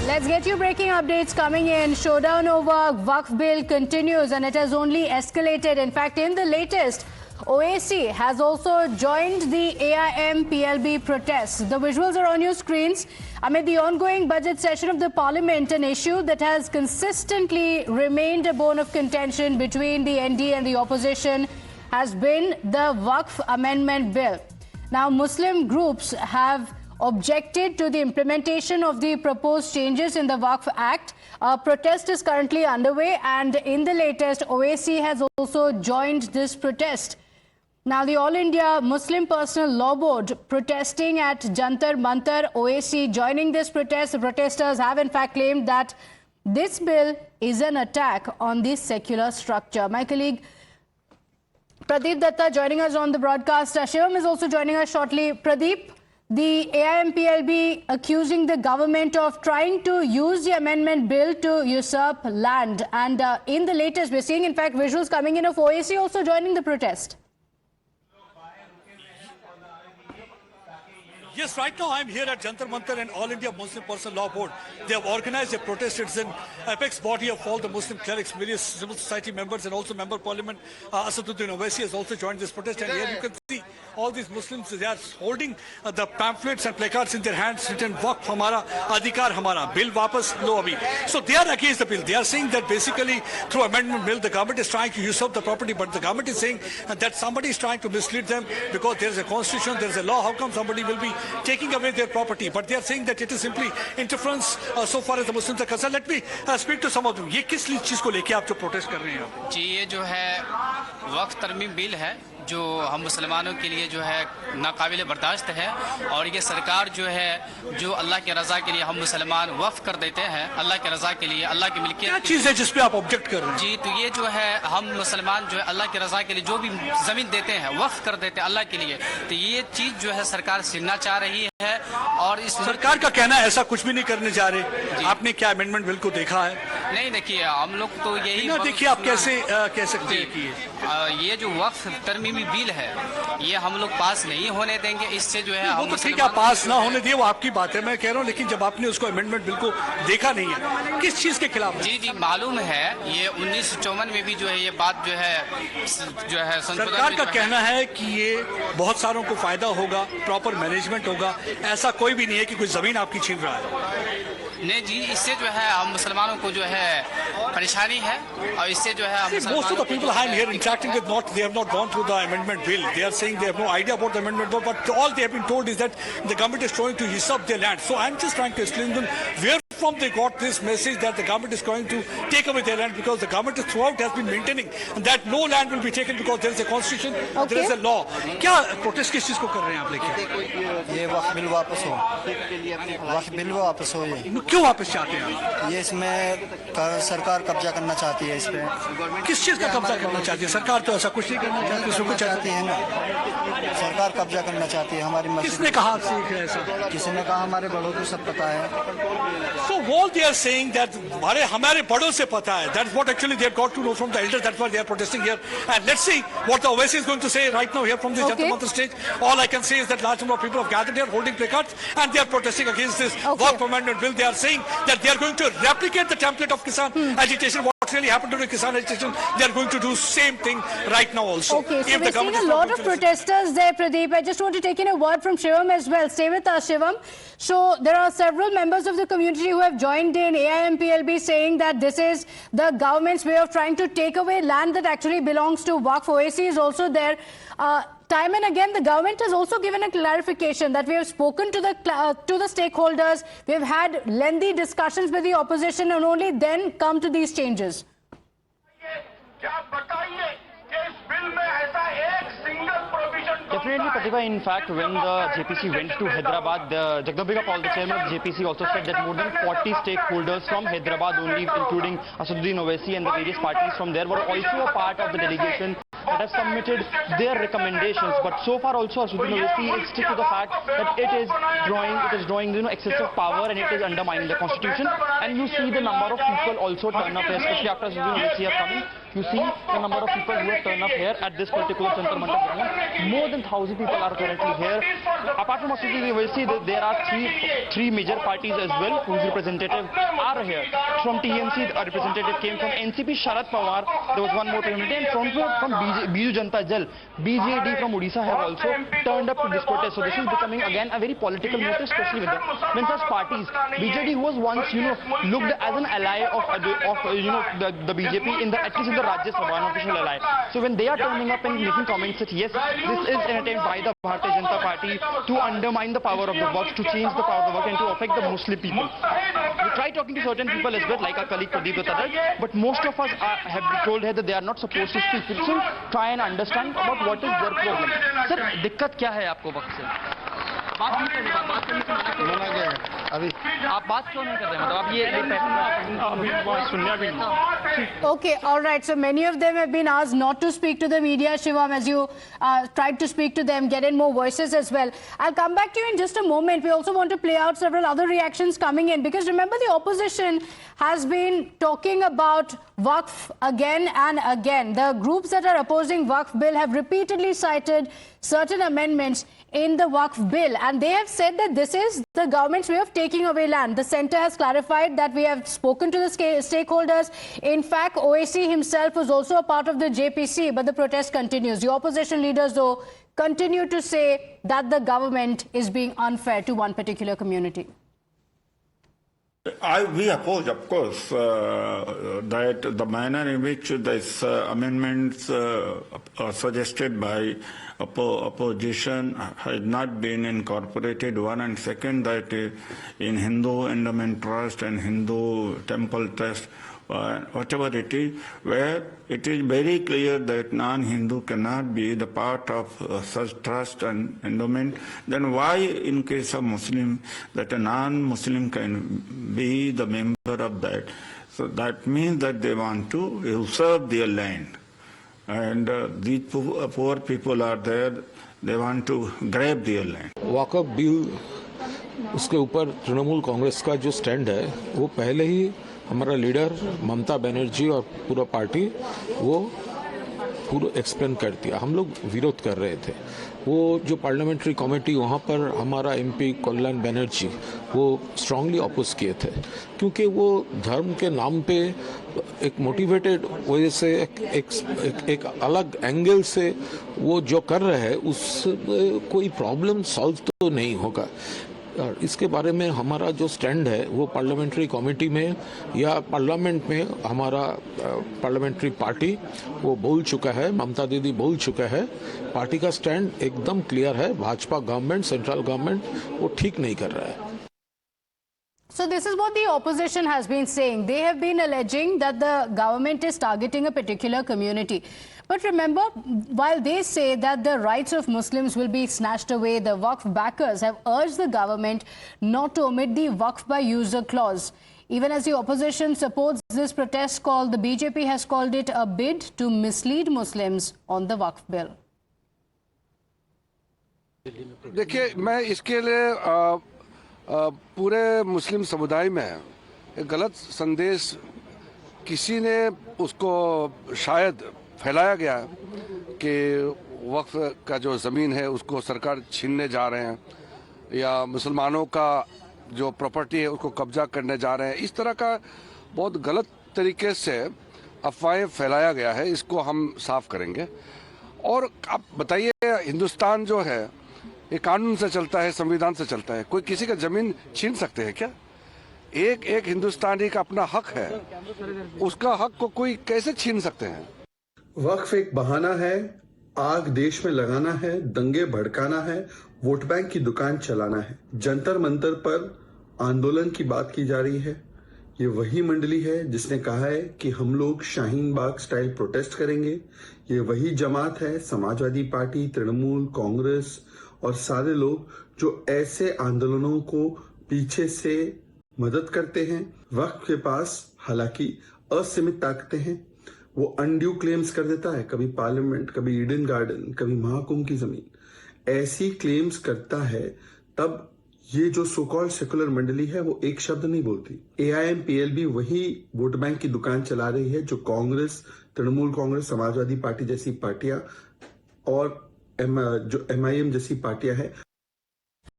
Let's get you breaking updates coming in. Showdown over Waqf bill continues and it has only escalated. In fact, in the latest, OAC has also joined the AIM PLB protests. The visuals are on your screens. Amid the ongoing budget session of the parliament, an issue that has consistently remained a bone of contention between the ND and the opposition has been the Waqf amendment bill. Now, Muslim groups have objected to the implementation of the proposed changes in the Waqf Act. A protest is currently underway, and in the latest, OAC has also joined this protest. Now, the All India Muslim Personal Law Board protesting at Jantar Mantar, OAC joining this protest. The protesters have in fact claimed that this bill is an attack on the secular structure. My colleague Pradeep Datta joining us on the broadcast. Shivam is also joining us shortly. Pradeep, the AIMPLB accusing the government of trying to use the amendment bill to usurp land. And in the latest, we're seeing, in fact, visuals coming in of OAC also joining the protest. Yes, right now I'm here at Jantar Mantar and All India Muslim Personal Law Board. They have organized a protest. It's an apex body of all the Muslim clerics, various civil society members, and also Member Parliament Asaduddin Owaisi has also joined this protest. And here you can see all these Muslims, they are holding the pamphlets and placards in their hands written Waqf Hamara, Adhikar Hamara, Bill Wapas Lo Abhi. So they are against the bill. They are saying that basically through amendment bill, the government is trying to usurp the property, but the government is saying that somebody is trying to mislead them because there is a constitution, there is a law. How come somebody will be taking away their property? But they are saying that it is simply interference so far as the Muslims are concerned. Let me speak to some of them. ये किस चीज को लेके आप जो protest कर रहे हैं? जी, ये जो है वक्फ तरमीम बिल है जो हम मुसलमानों के लिए जो है नाकाबिल बर्दाश्त है, और ये सरकार जो है जो अल्लाह की रज़ा के लिए हम मुसलमान वक्फ कर देते हैं, अल्लाह की रज़ा के लिए, अल्लाह की मिल्कियत। क्या चीज़ है जिस पे आप ऑब्जेक्ट कर रहे हैं? जी, तो ये जो है हम मुसलमान जो है अल्लाह की रज़ा के लिए जो भी ज़मीन देते हैं वक्फ कर देते हैं अल्लाह के लिए, तो ये चीज़ जो है सरकार छीनना चाह रही है। और इस सरकार का कहना है ऐसा कुछ भी नहीं करने जा रहे। आपने क्या अमेंडमेंट बिल को देखा है? नहीं, देखिए हम लोग तो यही देखिए आप कैसे कह सकते हैं कि ये जो वक्फ तरमीमी बिल है ये हम लोग पास नहीं होने देंगे। इससे जो है वो तो ठीक है, पास ना होने दिए वो आपकी बात है, मैं कह रहा हूँ, लेकिन जब आपने उसको अमेंडमेंट बिल को देखा नहीं है, किस चीज के खिलाफ? जी, मालूम है ये 1954 में भी जो है ये बात जो है सरकार का कहना है कि ये बहुत सारों को फायदा होगा, प्रॉपर मैनेजमेंट होगा, ऐसा कोई भी नहीं है कि कोई जमीन आपकी छीन रहा है। नहीं जी, इससे जो है हम मुसलमानों को जो है परेशानी है, और इससे जो है most of the people I am here interacting with, they have not gone through the amendment bill. They are saying they have no idea about the amendment bill, but all they have been told is that the government is trying to usurp their land. So I am just trying to explain to them where from they got this message that the government is going to take away their land, because the government throughout has been maintaining that no land will be taken because there is a constitution, there is a law. क्या protest किस चीज को कर रहे हैं आप लेके? ये वक्फ बिल वापस हो, वक्फ बिल वापस हो। ये क्यों वापस चाहते हैं? ये इसमें सरकार कब्जा करना चाहती है, इस पे किस चीज का कब्जा करना चाहती है? सरकार तो ऐसा कुछ नहीं करना चाहती, उसको चाहती है ना, सरकार कब्जा करना चाहती है हमारी मस्जिद। किसने कहा ऐसा? किसी ने कहा, हमारे बड़ों को सब पता है। So all they are saying that हमारे बड़ों से पता है. That's what actually they have got to know from the elders. That's why they are protesting here. And let's see what the Owaisi is going to say right now here from this Jantar Mantar stage. All I can say is that large number of people have gathered here holding placards and they are protesting against this Waqf amendment bill. They are saying that they are going to replicate the template of Kisan agitation. What really happened during Kisan agitation, they are going to do same thing right now also. Okay, so we're seeing a lot of protesters there, Pradeep. I just want to take in a word from Shivam as well. Stay with us, Shivam. So there are several members of the community who have joined in AIMPLB saying that this is the government's way of trying to take away land that actually belongs to Waqf. OAC is also there. Time and again, the government has also given a clarification that we have spoken to the stakeholders. We have had lengthy discussions with the opposition and only then come to these changes. Definitely, Pratibha. In fact, when the JPC went to Hyderabad, Jagdambika Paul, the chairman of JPC, also said that more than 40 stakeholders from Hyderabad only, including Asaduddin Owaisi and the various parties from there, were also a part of the delegation that have submitted their recommendations. But so far also Asaduddin Owaisi is stick to the fact that it is drawing excessive power and it is undermining the constitution. And you see the number of people also turn up, especially after Asaduddin Owaisi have come in. You see the number of people who have turned up here at this particular Jantar Mantar ground. More than 1,000 people are currently here. Apart from Asaduddin Owaisi, there are three major parties as well whose representatives are here. From TMC, a representative came. From NCP, Sharad Pawar. There was one more representative. And from Biju Janata Dal, BJD from Odisha have also turned up to this protest. So this is becoming again a very political move, especially when such parties, BJD, who was once looked as an ally of the BJP at least in the Rajya Sabha, an official ally. So when they are turning up and making comments that yes, this is an attempt by the Bharatiya Janata Party to undermine the power of the Waqf, to change the power of the Waqf and to affect the Muslim people. We tried talking to certain people as well, like our colleague Pradeep Datta, but most of us have been told here that they are not supposed to speak. So try and understand about what is their problem. Sir, दिक्कत क्या है आपको वक्त से? बात नहीं कर रहे, बात करने से मना किया है। अभी आप बात क्यों नहीं कर रहे? मतलब आप ये सुनने भी नहीं। Okay, all right. So many of them have been asked not to speak to the media, Shivam, as you tried to speak to them, get in more voices as well. I'll come back to you in just a moment. We also want to play out several other reactions coming in, because remember, the opposition has been talking about Waqf again and again. The groups that are opposing Waqf bill have repeatedly cited certain amendments in the Waqf bill, and they have said that this is the government's way of taking away land. The centre has clarified that we have spoken to the stakeholders. In fact, OAC himself was also a part of the JPC, but the protest continues. The opposition leaders, though, continue to say that the government is being unfair to one particular community. We oppose, of course, that the manner in which these amendments suggested by opposition has not been incorporated, one, and second, that in Hindu Endowment Trust and Hindu Temple Trust, whatever it is, where it is very clear that non-Hindu cannot be the part of such trust and endowment, then why in case of Muslim that a non-Muslim can be the member of that? So that means that they want to usurp their land. And these poor people are there, they want to grab their land. Waqf bill, उसके ऊपर तृणमूल कांग्रेस का जो stand है वो पहले ही हमारा leader Mamata Banerjee और पूरा पार्टी वो पूरा एक्सप्लेन कर दिया। हम लोग विरोध कर रहे थे। वो जो पार्लियामेंट्री कमेटी वहाँ पर हमारा एमपी कल्याण बनर्जी वो स्ट्रांगली अपोज किए थे, क्योंकि वो धर्म के नाम पे एक मोटिवेटेड वजह से एक अलग एंगल से वो जो कर रहे हैं उससे कोई प्रॉब्लम सॉल्व तो नहीं होगा। और इसके बारे में हमारा जो स्टैंड है वो पार्लियामेंट्री कमेटी में या पार्लियामेंट में हमारा पार्लियामेंट्री पार्टी वो बोल चुका है, ममता दीदी बोल चुका है। पार्टी का स्टैंड एकदम क्लियर है। भाजपा गवर्नमेंट, सेंट्रल गवर्नमेंट वो ठीक नहीं कर रहा है। So this is what the opposition has been saying. They have been alleging that the government is targeting a particular community. But remember, while they say that the rights of Muslims will be snatched away, the Waqf backers have urged the government not to omit the Waqf by user clause. Even as the opposition supports this protest call, the BJP has called it a bid to mislead Muslims on the Waqf bill. देखिए, मैं इसके लिए पूरे मुस्लिम समुदाय में एक गलत संदेश किसी ने उसको शायद फैलाया गया कि वक्फ का जो ज़मीन है उसको सरकार छीनने जा रहे हैं या मुसलमानों का जो प्रॉपर्टी है उसको कब्जा करने जा रहे हैं। इस तरह का बहुत गलत तरीके से अफवाहें फैलाया गया है, इसको हम साफ करेंगे। और आप बताइए, हिंदुस्तान जो है ये कानून से चलता है, संविधान से चलता है। कोई किसी का जमीन छीन सकते हैं क्या? एक एक हिंदुस्तानी का अपना हक है, उसका हक को कोई कैसे छीन सकते हैं? वक्फ एक बहाना है, आग देश में लगाना है, दंगे भड़काना है, वोट बैंक की दुकान चलाना है। जंतर मंतर पर आंदोलन की बात की जा रही है। ये वही मंडली है जिसने कहा है कि हम लोग शाहीन बाग स्टाइल प्रोटेस्ट करेंगे। ये वही जमात है, समाजवादी पार्टी, तृणमूल कांग्रेस और सारे लोग जो ऐसे आंदोलनों को पीछे से मदद करते हैं। वक्त के पास हालांकि असीमित ताकतें हैं, वो अनड्यू क्लेम्स कर देता है, कभी पार्लियामेंट, कभी ईडन गार्डन, कभी महाकुंभ की जमीन। ऐसी क्लेम्स करता है तब ये जो सो कॉल्ड सेकुलर मंडली है वो एक शब्द नहीं बोलती। एआईएम पीएलबी वही वोट बैंक की दुकान चला रही है जो कांग्रेस, तृणमूल कांग्रेस, समाजवादी पार्टी जैसी पार्टियां और जो एमआईएम जैसी पार्टियां हैं